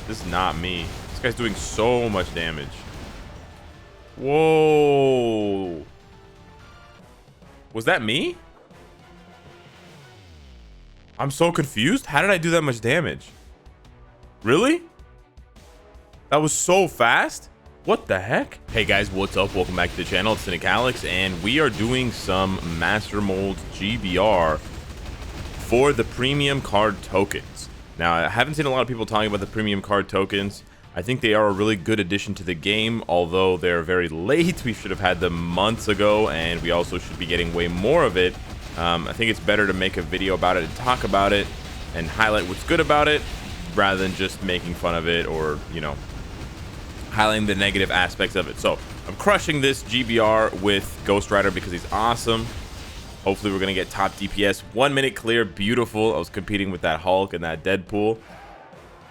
This is not me. This guy's doing so much damage. Whoa. Was that me? I'm so confused. How did I do that much damage? Really? That was so fast? What the heck? Hey guys, what's up? Welcome back to the channel. It's Cynicalex, and we are doing some Master Mold GBR for the premium card tokens. Now, I haven't seen a lot of people talking about the premium card tokens. I think they are a really good addition to the game, although they're very late. We should have had them months ago, and we also should be getting way more of it. I think it's better to make a video about it and talk about it and highlight what's good about it rather than just making fun of it or, you know, highlighting the negative aspects of it. So I'm crushing this GBR with Ghost Rider because he's awesome. Hopefully we're gonna get top DPS. 1 minute clear, beautiful. I was competing with that Hulk and that Deadpool,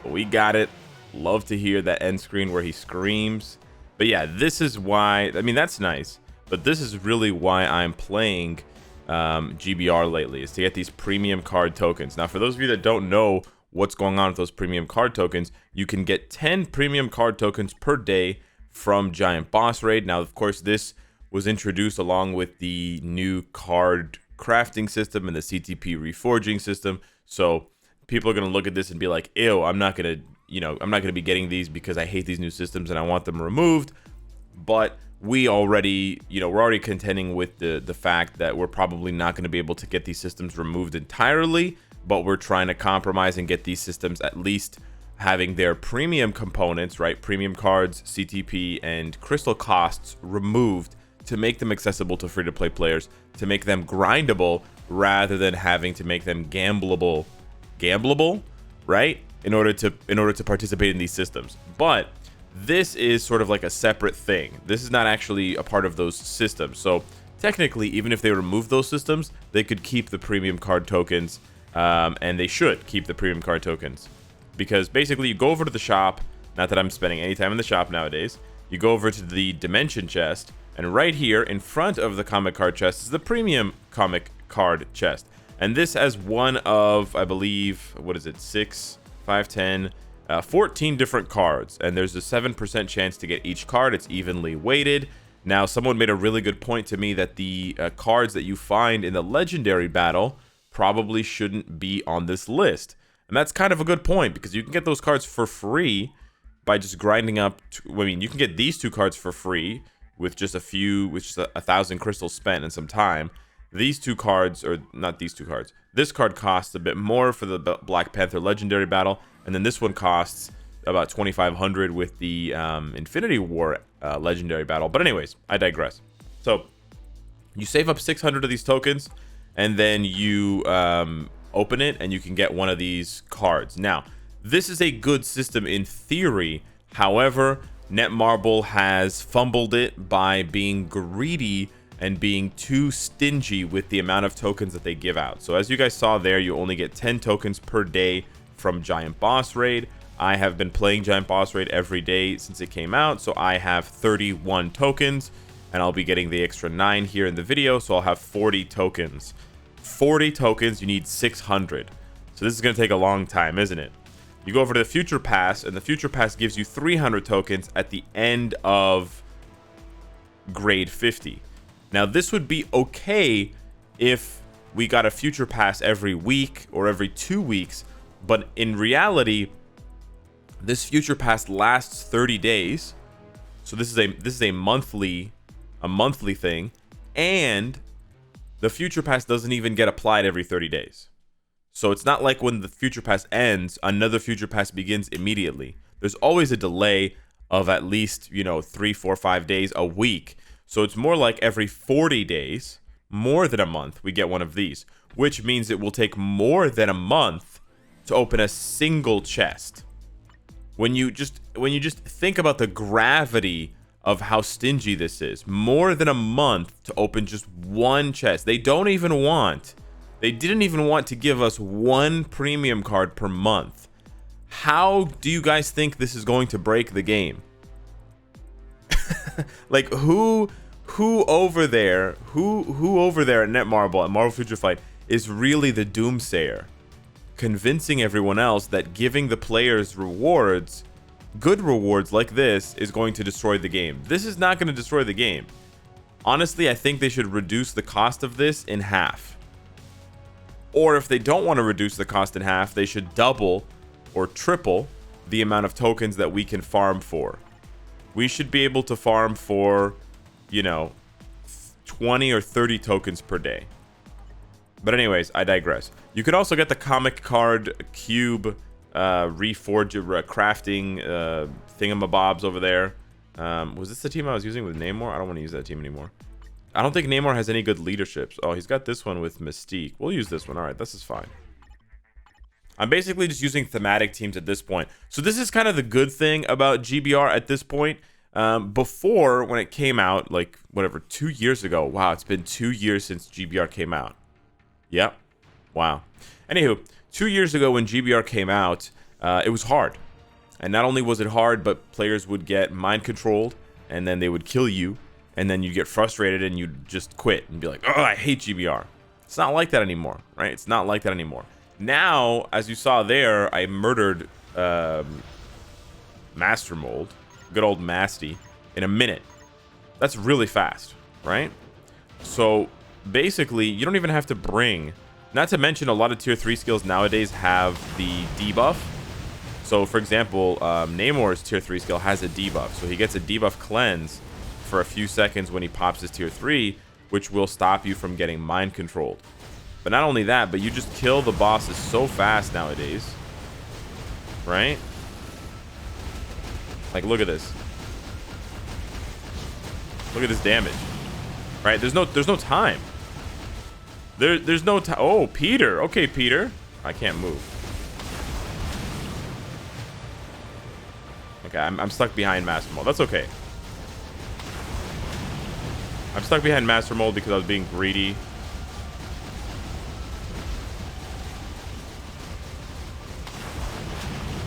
but we got it. Love to hear that end screen where he screams. But yeah, this is why, I mean, that's nice, but this is really why I'm playing GBR lately, is to get these premium card tokens. Now, for those of you that don't know what's going on with those premium card tokens, you can get 10 premium card tokens per day from Giant Boss Raid. Now, of course, this was introduced along with the new card crafting system and the CTP reforging system. So people are going to look at this and be like, ew, I'm not going to be getting these because I hate these new systems and I want them removed. But we already, we're already contending with the fact that we're probably not going to be able to get these systems removed entirely, but we're trying to compromise and get these systems at least having their premium components, right? Premium cards, CTP, and crystal costs removed to make them accessible to free-to-play players, to make them grindable rather than having to make them gamblable, right? In order to participate in these systems. But this is sort of like a separate thing. This is not actually a part of those systems. So technically, even if they remove those systems, they could keep the premium card tokens, and they should keep the premium card tokens. Because basically, you go over to the shop, not that I'm spending any time in the shop nowadays, you go over to the Dimension chest, and right here in front of the comic card chest is the premium comic card chest. And this has one of, I believe, what is it, 6, 5, 10, 14 different cards. And there's a 7% chance to get each card. It's evenly weighted. Now, someone made a really good point to me that the cards that you find in the legendary battle probably shouldn't be on this list. And that's kind of a good point, because you can get those cards for free by just grinding up. You can get these 2 cards for free with just a 1,000 crystals spent and some time. These 2 cards, or not these 2 cards, this card costs a bit more for the Black Panther legendary battle, and then this one costs about 2,500 with the Infinity War legendary battle. But anyways, I digress. So you save up 600 of these tokens, and then you open it, and you can get one of these cards. Now, this is a good system in theory. However, Netmarble has fumbled it by being greedy and being too stingy with the amount of tokens that they give out. So as you guys saw there, you only get 10 tokens per day from Giant Boss Raid. I have been playing Giant Boss Raid every day since it came out, so I have 31 tokens, and I'll be getting the extra 9 here in the video, so I'll have 40 tokens. 40 tokens, you need 600. So this is going to take a long time, isn't it? You go over to the Future Pass, and the Future Pass gives you 300 tokens at the end of grade 50. Now, this would be okay if we got a Future Pass every week or every 2 weeks, but in reality, this Future Pass lasts 30 days. So this is a monthly thing, and the Future Pass doesn't even get applied every 30 days. So it's not like when the Future Pass ends, another Future Pass begins immediately. There's always a delay of at least, 3, 4, 5 days, a week. So it's more like every 40 days, more than a month, we get one of these, which means it will take more than a month to open a single chest. When you just think about the gravity of how stingy this is, more than a month to open just one chest. They didn't even want to give us one premium card per month. How do you guys think this is going to break the game? Like, who over there at Netmarble, at Marvel Future Fight, is really the doomsayer? convincing everyone else that giving the players rewards, good rewards like this, is going to destroy the game. This is not going to destroy the game. Honestly, I think they should reduce the cost of this in half. Or if they don't want to reduce the cost in half, they should double or triple the amount of tokens that we can farm for. We should be able to farm for, you know, 20 or 30 tokens per day. But anyways, I digress. You could also get the comic card cube reforge crafting thingamabobs over there. Was this the team I was using with Namor? I don't want to use that team anymore. I don't think Namor has any good leaderships. Oh, he's got this one with Mystique. We'll use this one. All right, this is fine. I'm basically just using thematic teams at this point. So this is kind of the good thing about GBR at this point. Before, when it came out, like, whatever, 2 years ago. Wow, it's been 2 years since GBR came out. Yep. Wow. Anywho, 2 years ago when GBR came out, it was hard. And not only was it hard, but players would get mind controlled, and then they would kill you, and then you'd get frustrated and you'd just quit and be like, oh, I hate GBR. It's not like that anymore, right? It's not like that anymore. Now, as you saw there, I murdered Master Mold, good old Masty, in a minute. That's really fast, right? So basically, you don't even have to bring, not to mention a lot of tier 3 skills nowadays have the debuff. So for example, Namor's tier 3 skill has a debuff. So he gets a debuff cleanse for a few seconds when he pops his tier 3, which will stop you from getting mind controlled. But not only that, but you just kill the bosses so fast nowadays, right? Like, look at this. Look at this damage, right? There's no time. There's no time. Oh, Peter. Okay, Peter. I can't move. Okay, I'm stuck behind Master Mold. That's okay. I'm stuck behind Master Mold because I was being greedy.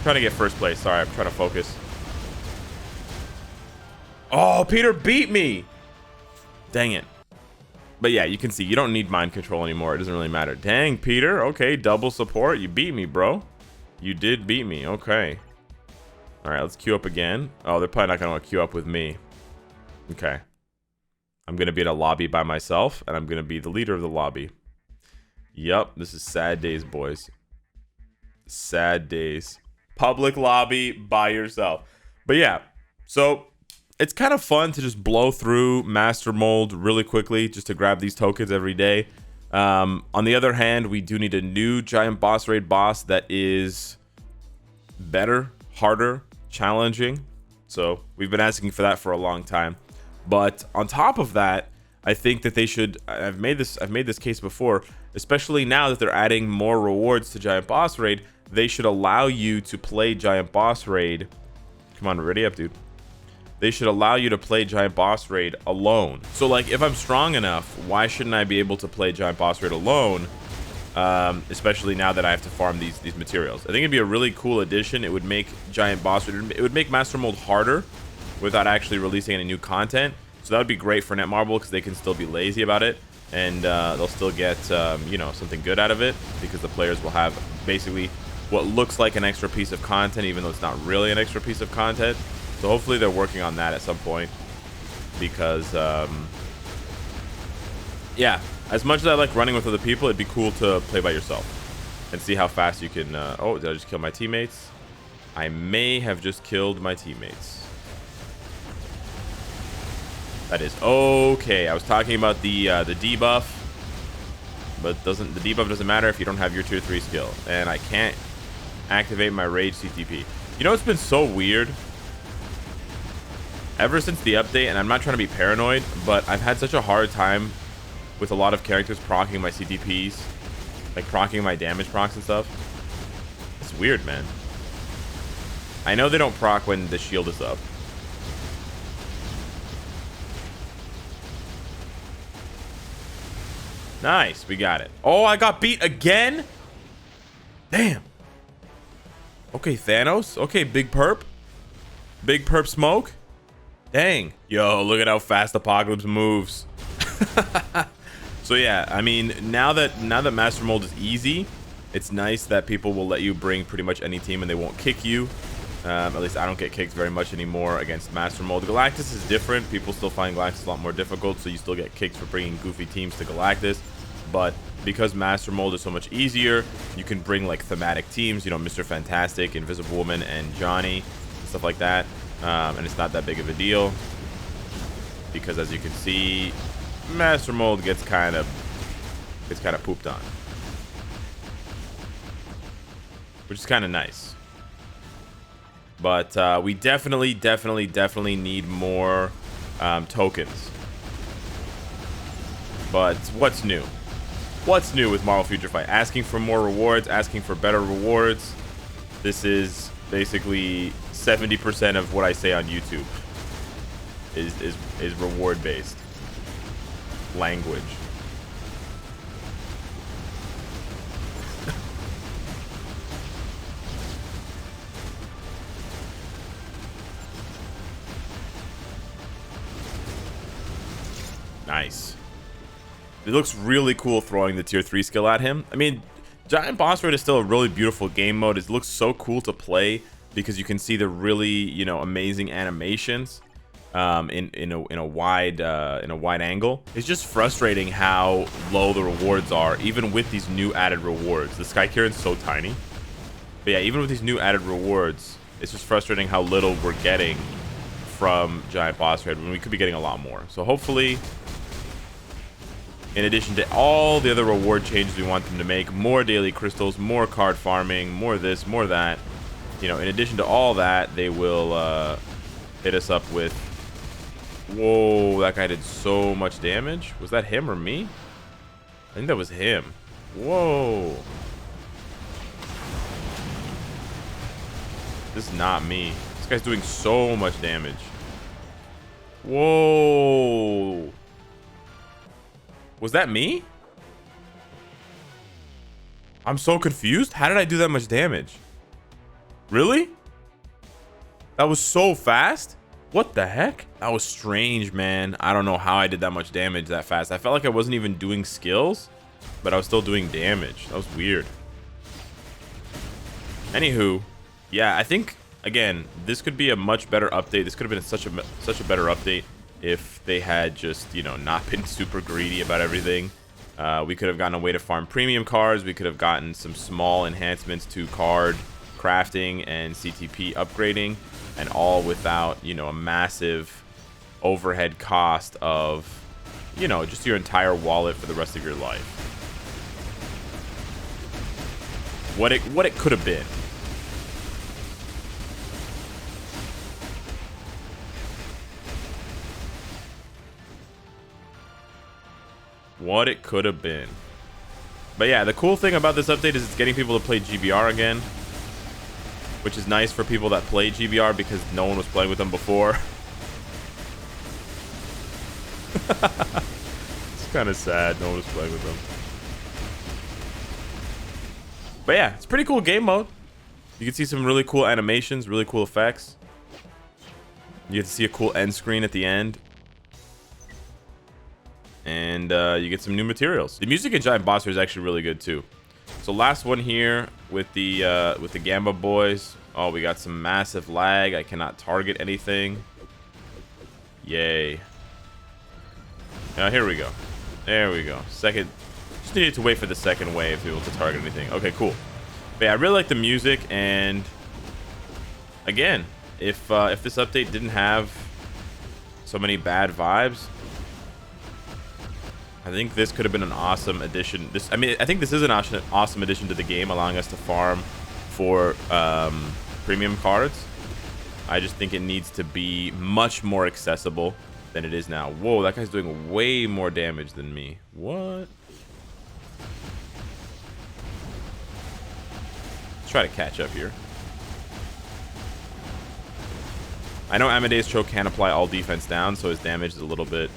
Trying to get first place. Sorry, I'm trying to focus. Oh, Peter beat me. Dang it. But yeah, you can see you don't need mind control anymore. It doesn't really matter. Dang, Peter. Okay, double support. You beat me, bro. You did beat me. Okay. All right, let's queue up again. Oh, they're probably not going to want to queue up with me. Okay. I'm going to be in a lobby by myself, and I'm going to be the leader of the lobby. Yup, this is sad days, boys. Sad days. Public lobby by yourself. But yeah, so it's kind of fun to just blow through Master Mold really quickly just to grab these tokens every day. On the other hand, we do need a new giant boss raid boss that is better, harder, challenging. So we've been asking for that for a long time. But on top of that, I think that they should, I've made this case before, especially now that they're adding more rewards to giant boss raid, they should allow you to play giant boss raid. Come on, ready up, dude. They should allow you to play giant boss raid alone. So like, if I'm strong enough, why shouldn't I be able to play giant boss raid alone? Especially now that I have to farm these materials. I think it'd be a really cool addition. It would make giant boss raid, it would make Master Mold harder without actually releasing any new content. So that would be great for Netmarble because they can still be lazy about it, and they'll still get you know, something good out of it because the players will have basically what looks like an extra piece of content, even though it's not really an extra piece of content. So hopefully they're working on that at some point, because yeah, as much as I like running with other people, it'd be cool to play by yourself and see how fast you can. Oh, did I just kill my teammates? I may have just killed my teammates. That is okay. I was talking about the debuff, but the debuff doesn't matter if you don't have your tier 3 skill, and I can't activate my rage CTP. You know, it's been so weird ever since the update, and I'm not trying to be paranoid, but I've had such a hard time with a lot of characters proccing my CTPs, like proccing my damage procs and stuff. It's weird, man. I know they don't proc when the shield is up. Nice, we got it. Oh, I got beat again? Damn. Okay, Thanos. Okay, Big Perp. Big Perp Smoke. Dang. Yo, look at how fast Apocalypse moves. So yeah, I mean, now that Master Mold is easy, It's nice that people will let you bring pretty much any team and they won't kick you. At least I don't get kicked very much anymore against Master Mold. Galactus is different. People still find Galactus a lot more difficult, so you still get kicked for bringing goofy teams to Galactus. But because Master Mold is so much easier, you can bring like thematic teams, you know, Mr. Fantastic, Invisible Woman, and Johnny, stuff like that. And it's not that big of a deal because, as you can see, Master Mold gets kind of pooped on, which is kind of nice. But we definitely need more tokens. But what's new? What's new with Marvel Future Fight? Asking for more rewards, asking for better rewards. This is basically 70% of what I say on YouTube is reward based language. Nice. It looks really cool throwing the tier 3 skill at him. I mean, Giant Boss Raid is still a really beautiful game mode. It looks so cool to play because you can see the really, you know, amazing animations in a wide angle. It's just frustrating how low the rewards are, even with these new added rewards. The Sky Kieran's so tiny. But yeah, even with these new added rewards, it's just frustrating how little we're getting from Giant Boss Raid when we could be getting a lot more. So hopefully, in addition to all the other reward changes we want them to make, more daily crystals, more card farming, more this, more that, you know, in addition to all that, they will hit us up with... Whoa, that guy did so much damage. Was that him or me? I think that was him. Whoa. This is not me. This guy's doing so much damage. Whoa. Was that me? I'm so confused. How did I do that much damage? Really? That was so fast? What the heck? That was strange, man. I don't know how I did that much damage that fast. I felt like I wasn't even doing skills, but I was still doing damage. That was weird. Anywho, yeah, I think, again, this could be a much better update. This could have been such a better update if they had just, you know, not been super greedy about everything. We could have gotten a way to farm premium cards. We could have gotten some small enhancements to card crafting and CTP upgrading, and all without, you know, a massive overhead cost of, you know, just your entire wallet for the rest of your life. What it could have been. What it could have been. But yeah, the cool thing about this update is it's getting people to play GBR again, which is nice for people that play GBR because no one was playing with them before. It's kind of sad no one was playing with them. But yeah, it's a pretty cool game mode. You can see some really cool animations, really cool effects. You get to see a cool end screen at the end. And you get some new materials. The music in Giant Boss Raid is actually really good too. So last one here with the Gamba boys. Oh, we got some massive lag. I cannot target anything. Yay. Here we go. There we go. Second. Just needed to wait for the second wave to be able to target anything. Okay, cool. But yeah, I really like the music. And again, if this update didn't have so many bad vibes, I think this could have been an awesome addition. I think this is an awesome addition to the game, allowing us to farm for premium cards. I just think it needs to be much more accessible than it is now. Whoa, that guy's doing way more damage than me. What? Let's try to catch up here. I know Amadeus Cho can apply all defense down, so his damage is a little bit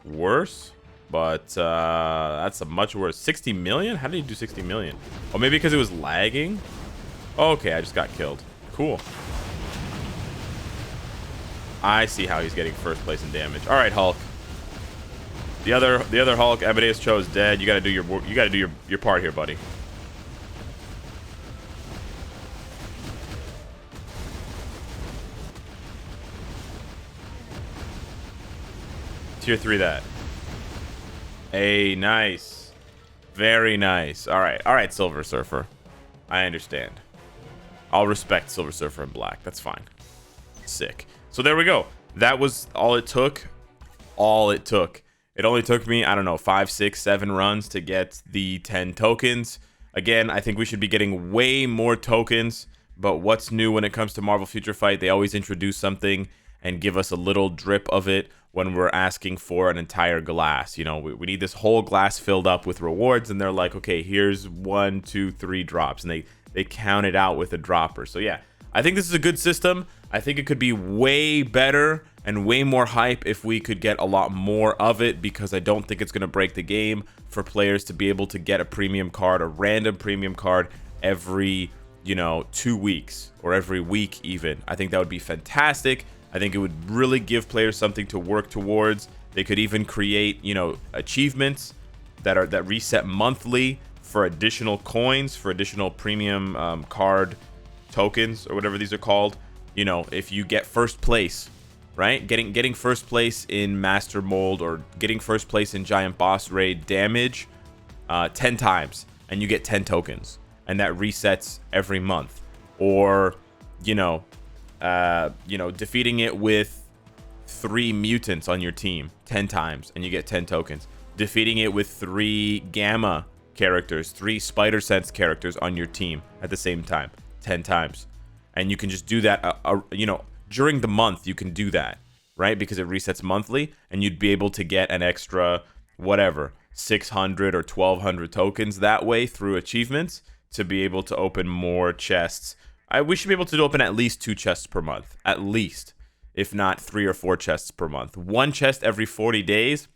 worse. But that's a much worse. 60 million? How did he do 60 million? Oh, maybe because it was lagging? Okay, I just got killed. Cool. I see how he's getting first place in damage. All right, Hulk. The other Hulk, Amadeus Cho, is dead. You gotta do your part here, buddy. Tier 3 that. Hey, nice. Very nice. All right, Silver Surfer. I understand. I'll respect Silver Surfer in black. That's fine. Sick. So there we go. That was all it took. All it took. It only took me, I don't know, 5, 6, 7 runs to get the 10 tokens. Again, I think we should be getting way more tokens. But what's new when it comes to Marvel Future Fight? They always introduce something and give us a little drip of it when we're asking for an entire glass. You know, we need this whole glass filled up with rewards, and they're like, okay, here's 1, 2, 3 drops, and they count it out with a dropper. So yeah, I think this is a good system. I think it could be way better and way more hype if we could get a lot more of it, because I don't think it's going to break the game for players to be able to get a premium card, a random premium card every, you know, 2 weeks or every week even. I think that would be fantastic. I think it would really give players something to work towards. They could even create, you know, achievements that reset monthly for additional coins, for additional premium card tokens or whatever these are called. You know, if you get first place, right? Getting first place in Master Mold or getting first place in Giant Boss Raid damage 10 times, and you get 10 tokens, and that resets every month. Or, you know, defeating it with 3 mutants on your team 10 times, and you get 10 tokens. Defeating it with 3 Gamma characters, 3 Spider Sense characters on your team at the same time 10 times. And you can just do that, you know, during the month. You can do that, right? Because it resets monthly, and you'd be able to get an extra, whatever, 600 or 1200 tokens that way through achievements to be able to open more chests. We should be able to open at least 2 chests per month, at least, if not 3 or 4 chests per month. 1 chest every 40 days,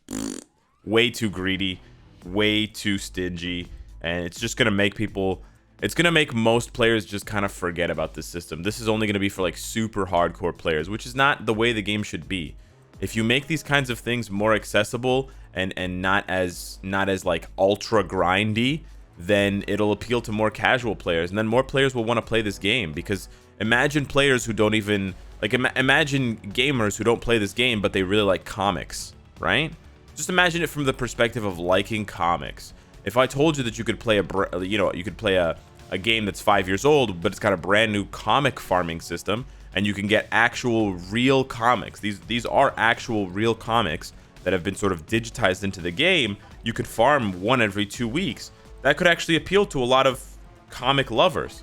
way too greedy, way too stingy, and it's just gonna make people. It's going to make most players just kind of forget about this system. This is only going to be for like super hardcore players, which is not the way the game should be. If you make these kinds of things more accessible and not as like ultra grindy, then it'll appeal to more casual players, and then more players will want to play this game. Because imagine players who don't even like imagine gamers who don't play this game, but they really like comics, right? Just imagine it from the perspective of liking comics. If I told you that you could play a game that's 5 years old, but it's got a brand new comic farming system, and you can get actual real comics. These are actual real comics that have been sort of digitized into the game. You could farm 1 every 2 weeks. That could actually appeal to a lot of comic lovers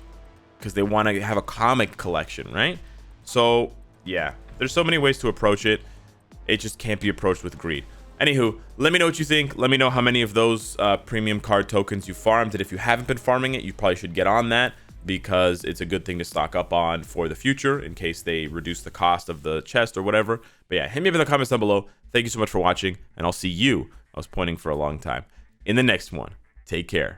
because they want to have a comic collection, right? So yeah, there's so many ways to approach it. It just can't be approached with greed. Anywho, let me know what you think. Let me know how many of those premium card tokens you farmed. And if you haven't been farming it, you probably should get on that, because it's a good thing to stock up on for the future in case they reduce the cost of the chest or whatever. But yeah, hit me up in the comments down below. Thank you so much for watching, and I'll see you. I was pointing for a long time. In the next one. Take care.